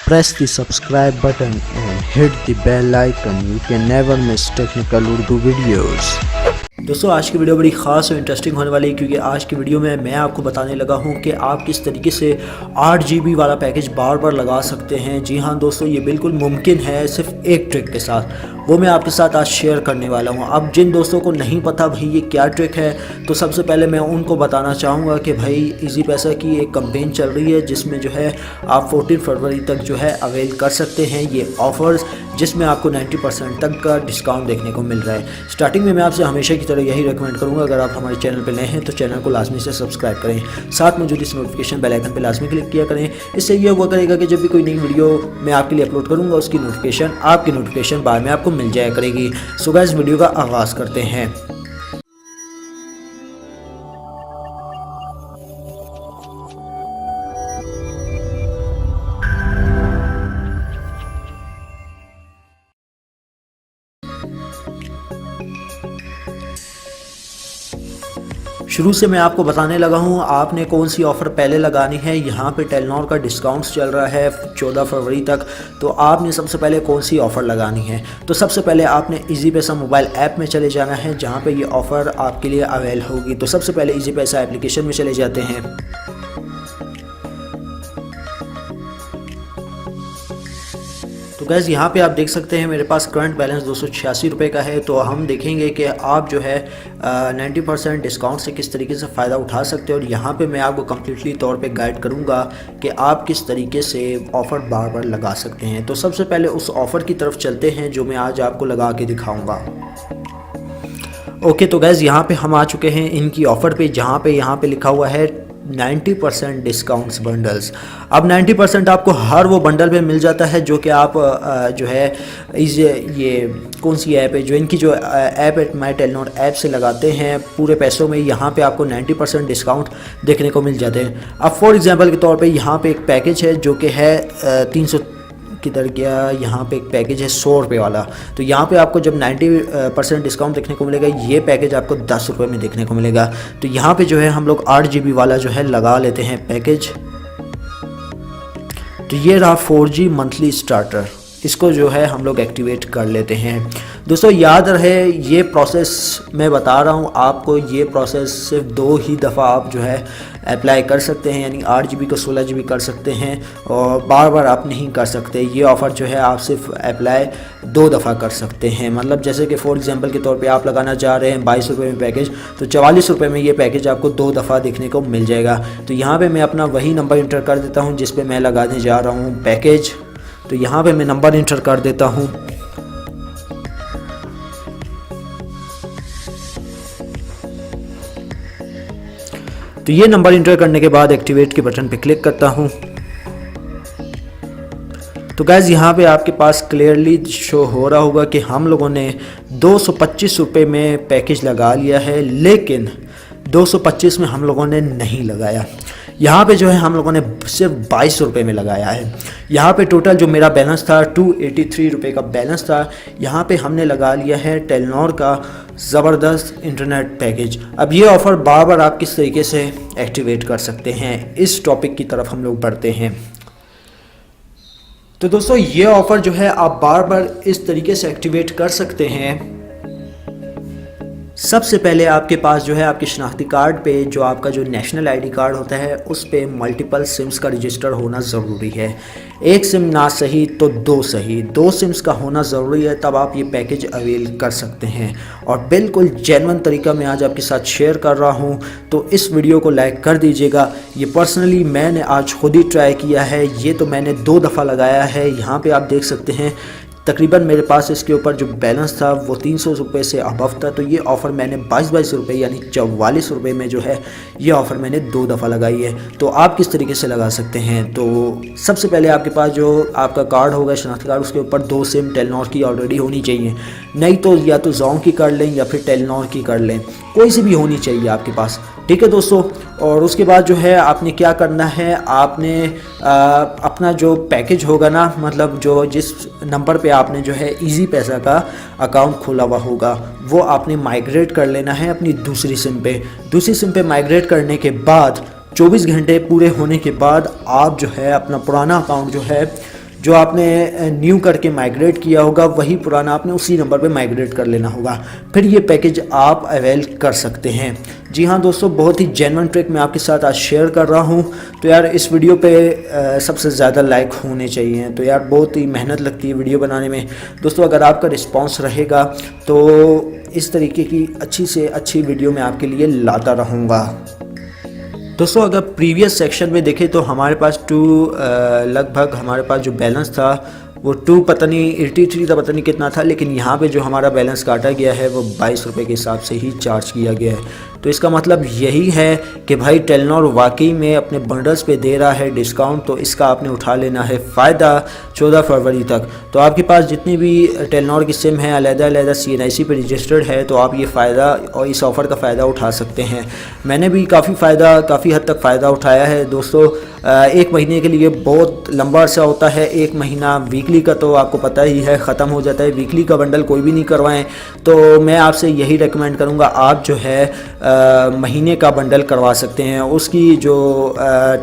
Press the subscribe button and hit the bell icon. You can never miss technical Urdu videos. दोस्तों आज की video बड़ी ख़ास और इंटरेस्टिंग होने वाली है, क्योंकि आज की वीडियो में मैं आपको बताने लगा हूं कि आप किस तरीके से 8 GB वाला पैकेज बार बार लगा सकते हैं। जी हां दोस्तों, ये बिल्कुल मुमकिन है सिर्फ एक ट्रिक के साथ, वो मैं आपके साथ आज शेयर करने वाला हूं। अब जिन दोस्तों को नहीं पता भाई ये क्या ट्रिक है, तो सबसे पहले मैं उनको बताना चाहूँगा कि भाई इजी पैसा की एक कैंपेन चल रही है जिसमें जो है आप 14 फरवरी तक जो है अवेल कर सकते हैं ये ऑफ़र्स, जिसमें आपको 90% तक का डिस्काउंट देखने को मिल रहा है। स्टार्टिंग में मैं आपसे हमेशा की तरह यही रिकमेंड करूंगा, अगर आप हमारे चैनल पर नए हैं तो चैनल को लाजमी से सब्सक्राइब करें, साथ मौजूद इस नोटिफिकेशन बेल आइकन पर लाजमी क्लिक किया करें। इससे ये हुआ करेगा कि जब भी कोई नई वीडियो मैं आपके लिए अपलोड करूंगा उसकी नोटिफिकेशन आपकी नोटिफिकेशन बार में आपको मिल जाया करेगी। सो गाइस, वीडियो का आगाज़ करते हैं। शुरू से मैं आपको बताने लगा हूँ आपने कौन सी ऑफ़र पहले लगानी है। यहाँ पे टेलीनॉर का डिस्काउंट्स चल रहा है 14 फरवरी तक, तो आपने सबसे पहले कौन सी ऑफ़र लगानी है। तो सबसे पहले आपने इजी पैसा मोबाइल ऐप में चले जाना है, जहाँ पे ये ऑफ़र आपके लिए अवेल होगी। तो सबसे पहले इजी पैसा एप्लीकेशन में चले जाते हैं। तो गैस यहाँ पे आप देख सकते हैं मेरे पास करंट बैलेंस 286 रुपये का है। तो हम देखेंगे कि आप जो है 90% डिस्काउंट से किस तरीके से फ़ायदा उठा सकते हैं, और यहाँ पे मैं आपको कम्प्लीटली तौर पे गाइड करूँगा कि आप किस तरीके से ऑफ़र बार बार लगा सकते हैं। तो सबसे पहले उस ऑफ़र की तरफ चलते हैं जो मैं आज आपको लगा के दिखाऊँगा। ओके, तो गैस यहाँ पे हम आ चुके हैं इनकी ऑफ़र पे, जहाँ पे यहाँ पे लिखा हुआ है 90% डिस्काउंट्स बंडल्स। अब 90% आपको हर वो बंडल पे मिल जाता है जो कि आप जो है ये कौन सी ऐप है, जो इनकी जो ऐप है माई टेलीनॉर ऐप से लगाते हैं पूरे पैसों में, यहाँ पे आपको 90% डिस्काउंट देखने को मिल जाते हैं। अब फॉर एग्जांपल के तौर पे यहाँ पे एक पैकेज है जो कि है 300 किधर गया, यहाँ पे एक पैकेज है 100 रुपये वाला। तो यहाँ पे आपको जब 90% डिस्काउंट देखने को मिलेगा, ये पैकेज आपको 10 रुपये में देखने को मिलेगा। तो यहाँ पे जो है हम लोग 8 GB वाला जो है लगा लेते हैं पैकेज। तो ये रहा 4G मंथली स्टार्टर, इसको जो है हम लोग एक्टिवेट कर लेते हैं। दोस्तों याद रहे ये प्रोसेस मैं बता रहा हूँ आपको, ये प्रोसेस सिर्फ 2 ही दफ़ा आप जो है अप्लाई कर सकते हैं, यानी 8 GB को 16 GB कर सकते हैं, और बार बार आप नहीं कर सकते। ये ऑफ़र जो है आप सिर्फ अप्लाई 2 दफ़ा कर सकते हैं। मतलब जैसे कि फॉर एग्जांपल के तौर पे आप लगाना चाह रहे हैं 22 रुपये में पैकेज, तो 44 रुपये में ये पैकेज आपको 2 दफ़ा देखने को मिल जाएगा। तो यहाँ पर मैं अपना वही नंबर इंटर कर देता हूँ जिस पर मैं लगाने जा रहा हूँ पैकेज। तो यहाँ पे मैं नंबर इंटर कर देता हूँ। तो ये नंबर इंटर करने के बाद एक्टिवेट के बटन पे क्लिक करता हूँ। तो गाइज यहाँ पे आपके पास क्लियरली शो हो रहा होगा कि हम लोगों ने 225 रुपये में पैकेज लगा लिया है, लेकिन 225 में हम लोगों ने नहीं लगाया। यहाँ पे जो है हम लोगों ने सिर्फ 22 रुपये में लगाया है। यहाँ पे टोटल जो मेरा बैलेंस था 283 रुपये का बैलेंस था। यहाँ पे हमने लगा लिया है टेलीनॉर का ज़बरदस्त इंटरनेट पैकेज। अब ये ऑफ़र बार बार आप किस तरीके से एक्टिवेट कर सकते हैं, इस टॉपिक की तरफ हम लोग बढ़ते हैं। तो दोस्तों ये ऑफ़र जो है आप बार बार इस तरीके से एक्टिवेट कर सकते हैं। सबसे पहले आपके पास जो है आपके शनाख्ती कार्ड पे जो आपका जो नेशनल आईडी कार्ड होता है उस पे मल्टीपल सिम्स का रजिस्टर होना ज़रूरी है। एक सिम ना सही तो 2 सही, 2 सिम्स का होना ज़रूरी है, तब आप ये पैकेज अवेल कर सकते हैं। और बिल्कुल जेन्युइन तरीका मैं आज आपके साथ शेयर कर रहा हूँ, तो इस वीडियो को लाइक कर दीजिएगा। ये पर्सनली मैंने आज खुद ही ट्राई किया है, ये तो मैंने 2 दफ़ा लगाया है। यहाँ पर आप देख सकते हैं तकरीबन मेरे पास इसके ऊपर जो बैलेंस था वो 300 रुपये से अबव था। तो ये ऑफ़र मैंने 22 रुपये यानी 44 रुपये में जो है ये ऑफ़र मैंने 2 दफ़ा लगाई है। तो आप किस तरीके से लगा सकते हैं। तो सबसे पहले आपके पास जो आपका कार्ड होगा शनाख्ती कार्ड, उसके ऊपर 2 सिम टेलीनॉर की ऑलरेडी होनी चाहिए, नहीं तो या तो जोंग की कर लें या फिर टेलीनॉर की कर लें, कोई सी भी होनी चाहिए आपके पास। ठीक है दोस्तों, और उसके बाद जो है आपने क्या करना है, आपने अपना जो पैकेज होगा ना, मतलब जो जिस नंबर पे आपने जो है इजी पैसा का अकाउंट खोला हुआ होगा, वो आपने माइग्रेट कर लेना है अपनी दूसरी सिम पे। दूसरी सिम पे माइग्रेट करने के बाद 24 घंटे पूरे होने के बाद आप जो है अपना पुराना अकाउंट जो है जो आपने न्यू करके माइग्रेट किया होगा वही पुराना आपने उसी नंबर पे माइग्रेट कर लेना होगा, फिर ये पैकेज आप अवेल कर सकते हैं। जी हाँ दोस्तों, बहुत ही जेन्युइन ट्रिक मैं आपके साथ आज शेयर कर रहा हूँ। तो यार इस वीडियो पे सबसे ज़्यादा लाइक होने चाहिए। तो यार बहुत ही मेहनत लगती है वीडियो बनाने में दोस्तों, अगर आपका रिस्पांस रहेगा तो इस तरीके की अच्छी से अच्छी वीडियो मैं आपके लिए लाता रहूँगा। दोस्तों अगर प्रीवियस सेक्शन में देखें तो हमारे पास लगभग हमारे पास जो बैलेंस था वो 2 पता नहीं 83 था, पता नहीं कितना था, लेकिन यहाँ पे जो हमारा बैलेंस काटा गया है वो 22 रुपये के हिसाब से ही चार्ज किया गया है। तो इसका मतलब यही है कि भाई टेलीनॉर वाकई में अपने बंडल्स पे दे रहा है डिस्काउंट, तो इसका आपने उठा लेना है फ़ायदा 14 फरवरी तक। तो आपके पास जितनी भी टेलीनॉर की सिम है अलग-अलग CNIC पे रजिस्टर्ड है, तो आप ये फ़ायदा और इस ऑफ़र का फ़ायदा उठा सकते हैं। मैंने भी काफ़ी हद तक फ़ायदा उठाया है दोस्तों। 1 महीने के लिए बहुत लंबा अर्सा होता है, 1 महीना वीकली का तो आपको पता ही है ख़त्म हो जाता है। वीकली का बंडल कोई भी नहीं करवाएं, तो मैं आपसे यही रेकमेंड करूंगा आप जो है महीने का बंडल करवा सकते हैं। उसकी जो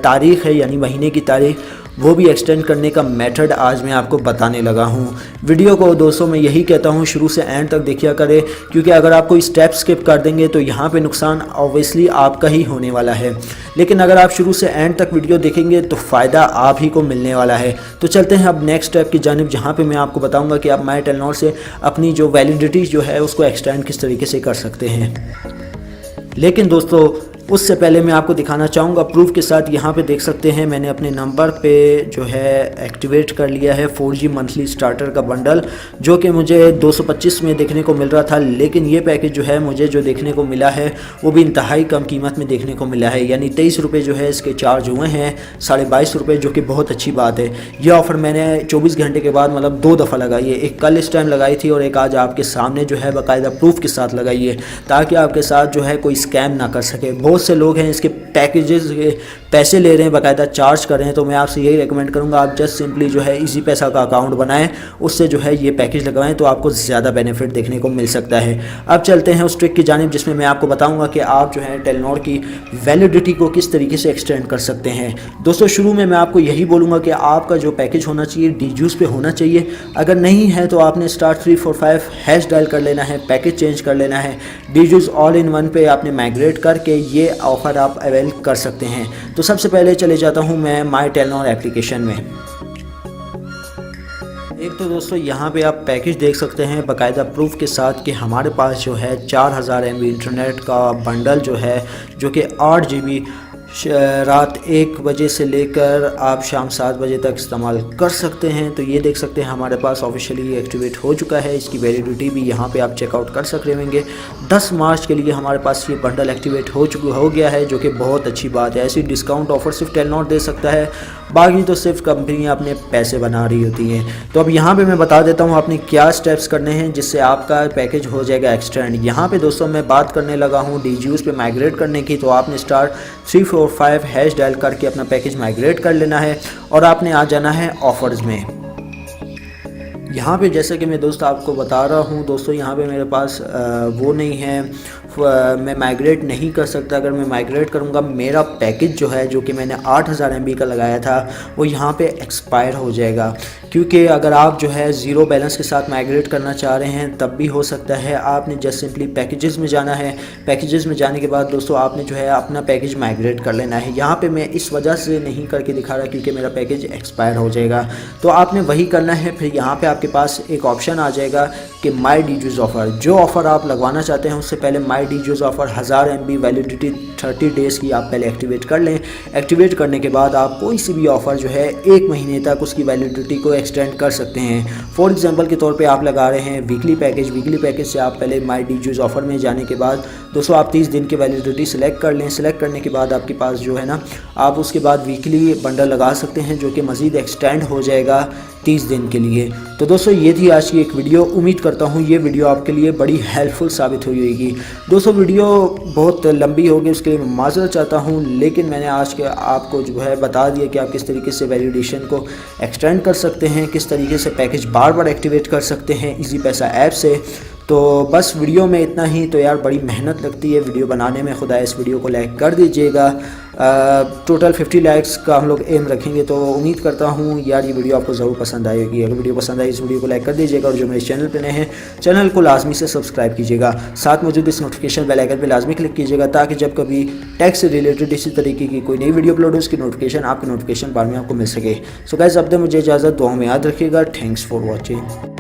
तारीख़ है यानी महीने की तारीख़ वो भी एक्सटेंड करने का मेथड आज मैं आपको बताने लगा हूँ। वीडियो को दोस्तों मैं यही कहता हूँ शुरू से एंड तक देखिए करें, क्योंकि अगर आप कोई स्टेप स्किप कर देंगे तो यहाँ पे नुकसान ऑब्वियसली आपका ही होने वाला है, लेकिन अगर आप शुरू से एंड तक वीडियो देखेंगे तो फ़ायदा आप ही को मिलने वाला है। तो चलते हैं अब नेक्स्ट स्टेप की जानिब, जहाँ पर मैं आपको बताऊँगा कि आप माई टेलीनॉर से अपनी जो वैलिडिटी जो है उसको एक्सटेंड किस तरीके से कर सकते हैं। लेकिन दोस्तों उससे पहले मैं आपको दिखाना चाहूँगा प्रूफ के साथ। यहाँ पे देख सकते हैं मैंने अपने नंबर पे जो है एक्टिवेट कर लिया है 4G मंथली स्टार्टर का बंडल, जो कि मुझे 225 में देखने को मिल रहा था, लेकिन ये पैकेज जो है मुझे जो देखने को मिला है वो भी इंतहाई कम कीमत में देखने को मिला है, यानी 23 रुपये जो है इसके चार्ज हुए हैं, 22.5 रुपये, जो कि बहुत अच्छी बात है। ये ऑफ़र मैंने 24 घंटे के बाद मतलब 2 दफ़ा लगाई है, एक कल इस टाइम लगाई थी और एक आज आपके सामने जो है बाकायदा प्रूफ के साथ लगाई है, ताकि आपके साथ जो है कोई स्कैम ना कर सके। बहुत से लोग हैं इसके पैकेजेस के पैसे ले रहे हैं, बाकायदा चार्ज कर रहे हैं। तो मैं आपसे यही रेकमेंड करूंगा आप जस्ट सिंपली जो है इजी पैसा का अकाउंट बनाएं, उससे जो है ये पैकेज लगवाएं, तो आपको ज़्यादा बेनिफिट देखने को मिल सकता है। अब चलते हैं उस ट्रिक की जानिब जिसमें मैं आपको बताऊंगा कि आप जो है टेलीनॉर की वैलिडिटी को किस तरीके से एक्सटेंड कर सकते हैं। दोस्तों शुरू में मैं आपको यही बोलूँगा कि आपका जो पैकेज होना चाहिए डीजूस पे होना चाहिए, अगर नहीं है तो आपने *345# डायल कर लेना है, पैकेज चेंज कर लेना है, डीजूस ऑल इन वन पे आपने माइग्रेट करके ये ऑफ़र आप अवेल कर सकते हैं। तो सबसे पहले चले जाता हूं मैं माई टेलीनॉर एप्लीकेशन में। एक तो दोस्तों यहाँ पे आप पैकेज देख सकते हैं बाकायदा प्रूफ के साथ कि हमारे पास जो है 4000 MB इंटरनेट का बंडल जो है, जो कि 8 GB रात 1 बजे से लेकर आप शाम 7 बजे तक इस्तेमाल कर सकते हैं। तो ये देख सकते हैं हमारे पास ऑफिशियली एक्टिवेट हो चुका है, इसकी वैलिडिटी भी यहाँ पे आप चेकआउट कर सकते होंगे। 10 मार्च के लिए हमारे पास ये बंडल एक्टिवेट हो गया है, जो कि बहुत अच्छी बात है। ऐसी डिस्काउंट ऑफर सिर्फ टेलीनॉर दे सकता है, बाकी तो सिर्फ कंपनियाँ अपने पैसे बना रही होती हैं। तो अब यहाँ पे मैं बता देता हूँ आपने क्या स्टेप्स करने हैं जिससे आपका पैकेज हो जाएगा एक्सटेंड। यहाँ पे दोस्तों मैं बात करने लगा हूँ डीजूस पे माइग्रेट करने की, तो आपने *345# डायल करके अपना पैकेज माइग्रेट कर लेना है और आपने आ जाना है ऑफर्स में। यहाँ पे जैसे कि मैं दोस्तों आपको बता रहा हूँ दोस्तों, यहाँ पे मेरे पास वो नहीं है, मैं माइग्रेट नहीं कर सकता। अगर मैं माइग्रेट करूँगा मेरा पैकेज जो है, जो कि मैंने 8000 MB का लगाया था, वो यहाँ पे एक्सपायर हो जाएगा। क्योंकि अगर आप जो है ज़ीरो बैलेंस के साथ माइग्रेट करना चाह रहे हैं तब भी हो सकता है। आपने जस्ट सिंपली पैकेजेस में जाना है, पैकेजेस में जाने के बाद दोस्तों आपने जो है अपना पैकेज माइग्रेट कर लेना है। यहाँ पे मैं इस वजह से नहीं करके दिखा रहा क्योंकि मेरा पैकेज एक्सपायर हो जाएगा, तो आपने वही करना है। फिर यहाँ पे आपके पास एक ऑप्शन आ जाएगा कि माई डीजूस ऑफ़र, जो ऑफ़र आप लगवाना चाहते हैं उससे पहले माई डीजूस ऑफ़र 1000 MB वैलिडिटी 30 डेज़ की आप पहले एक्टिवेट कर लें। एक्टिवेट करने के बाद आप कोई सी भी ऑफ़र जो है 1 महीने तक उसकी वैलिडिटी को एक्सटेंड कर सकते हैं। फॉर एग्जांपल के तौर पे आप लगा रहे हैं वीकली पैकेज से आप पहले माई डीजूस ऑफ़र में जाने के बाद दोस्तों आप 30 दिन की वैलिडिटी सेलेक्ट कर लें। सेलेक्ट करने के बाद आपके पास जो है ना, आप उसके बाद वीकली बंडल लगा सकते हैं, जो कि मज़ीद एक्सटेंड हो जाएगा 30 दिन के लिए। तो दोस्तों ये थी आज की एक वीडियो। उम्मीद करता हूँ ये वीडियो आपके लिए बड़ी हेल्पफुल साबित हुई होगी। दोस्तों वीडियो बहुत लंबी होगी, उसके लिए मैं माज़रत चाहता हूँ, लेकिन मैंने आज के आपको जो है बता दिया कि आप किस तरीके से वैलिडेशन को एक्सटेंड कर सकते हैं, किस तरीके से पैकेज बार बार एक्टिवेट कर सकते हैं इजी पैसा ऐप से। तो बस वीडियो में इतना ही। तो यार बड़ी मेहनत लगती है वीडियो बनाने में, खुदा इस वीडियो को लाइक कर दीजिएगा टोटल 50 लाइक्स का हम लोग एम रखेंगे। तो उम्मीद करता हूँ यार ये वीडियो आपको ज़रूर पसंद आएगी। अगर वीडियो पसंद आई इस वीडियो को लाइक कर दीजिएगा, और जो मेरे चैनल पर नए हैं चैनल को लाजमी से सब्सक्राइब कीजिएगा। साथ मौजूद इस नोटिफिकेशन बेल आइकन पर लाजमी क्लिक कीजिएगा, ताकि जब कभी टैक्स से रिलेटेड इसी तरीके की कोई नई वीडियो अपलोड हो उसकी नोटिफिकेशन आपके नोटिफिकेशन बार में आपको मिल सके। सो गाइस अब तक मुझे इजाज़त, दुआ में याद रखिएगा। Thanks for watching.